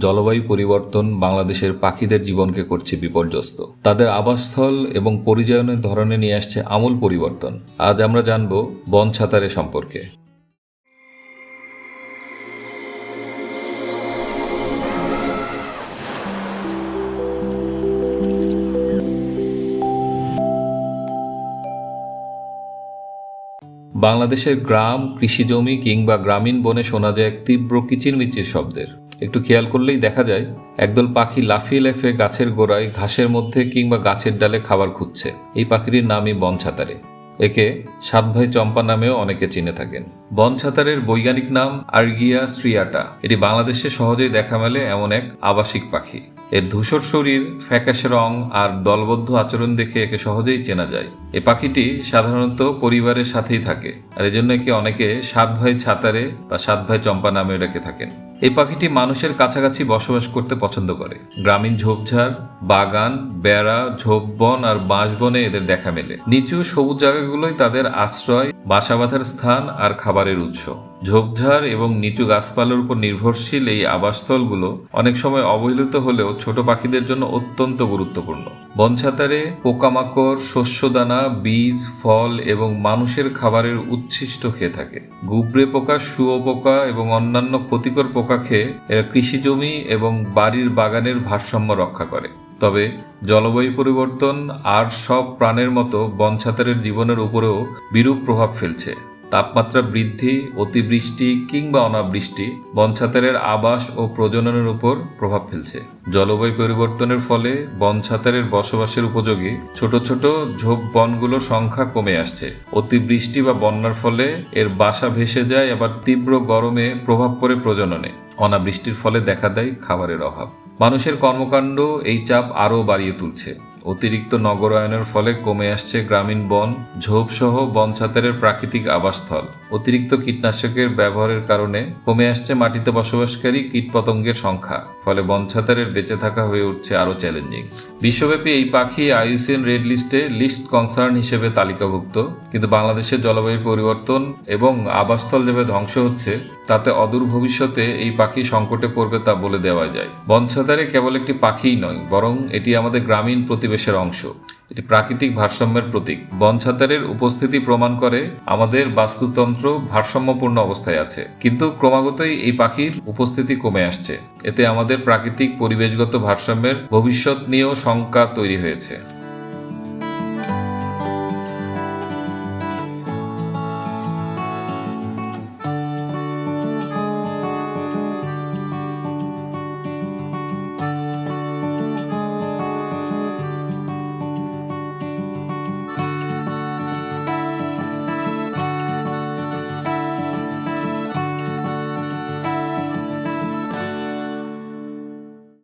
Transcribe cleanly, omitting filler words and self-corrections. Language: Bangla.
জলবায়ু পরিবর্তন বাংলাদেশের পাখিদের জীবনকে করছে বিপর্যস্ত। তাদের আবাসস্থল এবং পরিযায়নের ধরনে নিয়ে আসছে আমূল পরিবর্তন। আজ আমরা জানব বন ছাতারে সম্পর্কে। বাংলাদেশের গ্রাম, কৃষিজমি কিংবা গ্রামীণ বনে শোনা যায় এক তীব্র কিচিরমিচির শব্দের। একটু খেয়াল করলেই দেখা যায় একদল পাখি লাফিয়ে লাফিয়ে গাছের গোড়ায়, ঘাসের মধ্যে কিংবা গাছের ডালে খাবার খুঁজছে। এই পাখিটির নামই বনছাতারে। একে সাতভাই চম্পা নামেও অনেকে চিনে থাকেন। বনছাতারের বৈজ্ঞানিক নাম আর্গিয়া স্ট্রিয়াটা। এটি বাংলাদেশে সহজেই দেখা মেলে এমন এক আবাসিক পাখি। এর ধূসর শরীর, ফ্যাকাশে রং আর দলবদ্ধ আচরণ দেখে একে সহজেই চেনা যায়। এই পাখিটি সাধারণত পরিবারের সাথেই থাকে, আর এজন্য একে অনেকে সাত ভাই ছাতারে বা সাত ভাই চম্পা নামে ডেকে থাকেন। এই পাখিটি মানুষের কাছাকাছি বসবাস করতে পছন্দ করে। গ্রামীণ ঝোপঝাড়, বাগান, বেড়া, ঝোপবন আর বাঁশবনে এদের দেখা মেলে। নিচু সবুজ জায়গাগুলোই তাদের আশ্রয়, বাসা বাঁধার স্থান আর খাবারের উৎস। ঝোপঝাড় এবং নিচু গাছপালার উপর নির্ভরশীল এই আবাসস্থলগুলো অনেক সময় অবহেলিত হলেও ছোট পাখিদের জন্য অত্যন্ত গুরুত্বপূর্ণ। বনছাতারে পোকামাকড়, শস্যদানা, বীজ, ফল এবং মানুষের খাবারের উচ্ছিষ্ট খেয়ে থাকে। গুবরে পোকা, শুঁয়োপোকা এবং অন্যান্য ক্ষতিকর পোকা খেয়ে এরা কৃষিজমি এবং বাড়ির বাগানের ভারসাম্য রক্ষা করে। তবে জলবায়ু পরিবর্তন আর সব প্রাণের মতো বনছাতারের জীবনের উপরেও বিরূপ প্রভাব ফেলছে। তাপমাত্রা বৃদ্ধি, অতিবৃষ্টি কিংবা অনাবৃষ্টি বনছাতারের আবাস ও প্রজননের উপর প্রভাব ফেলছে। জলবায়ু পরিবর্তনের ফলে বনছাতারের বসবাসের উপযোগী ছোট ছোট ঝোপ বনগুলোর সংখ্যা কমে আসছে। অতিবৃষ্টি বা বন্যার ফলে এর বাসা ভেসে যায়, আবার তীব্র গরমে প্রভাব পড়ে প্রজননে। অনাবৃষ্টির ফলে দেখা দেয় খাবারের অভাব। মানুষের কর্মকাণ্ড এই চাপ আরও বাড়িয়ে তুলছে। অতিরিক্ত নগরায়নের ফলে কমে আসছে গ্রামীণ বন, ঝোপসহ বনছাতারের প্রাকৃতিক আবাসস্থল। অতিরিক্ত কীটনাশকের ব্যবহারের কারণে কমে আসছে মাটিতে বসবাসকারী কীটপতঙ্গের সংখ্যা। ফলে বনছাতারের বেঁচে থাকা হয়ে উঠছে আরও চ্যালেঞ্জিং। বিশ্বব্যাপী এই পাখি IUCN রেড লিস্টে লিস্ট কনসার্ন হিসেবে তালিকাভুক্ত। কিন্তু বাংলাদেশের জলবায়ু পরিবর্তন এবং আবাসস্থল যেভাবে ধ্বংস হচ্ছে, তাতে অদূর ভবিষ্যতে এই পাখি সংকটে পড়বে তা বলে দেওয়া যায়। বনছাতারে কেবল একটি পাখিই নয়, বরং এটি আমাদের গ্রামীণ প্রতিবেশের অংশ। এটি প্রাকৃতিক ভারসাম্যের প্রতীক। বনছাতারের উপস্থিতি প্রমাণ করে আমাদের বাস্তুতন্ত্র ভারসাম্যপূর্ণ অবস্থায় আছে, কিন্তু ক্রমাগতই এই পাখির উপস্থিতি কমে আসছে। এতে আমাদের প্রাকৃতিক পরিবেশগত ভারসাম্যের ভবিষ্যৎ নিয়েও শঙ্কা তৈরি হয়েছে।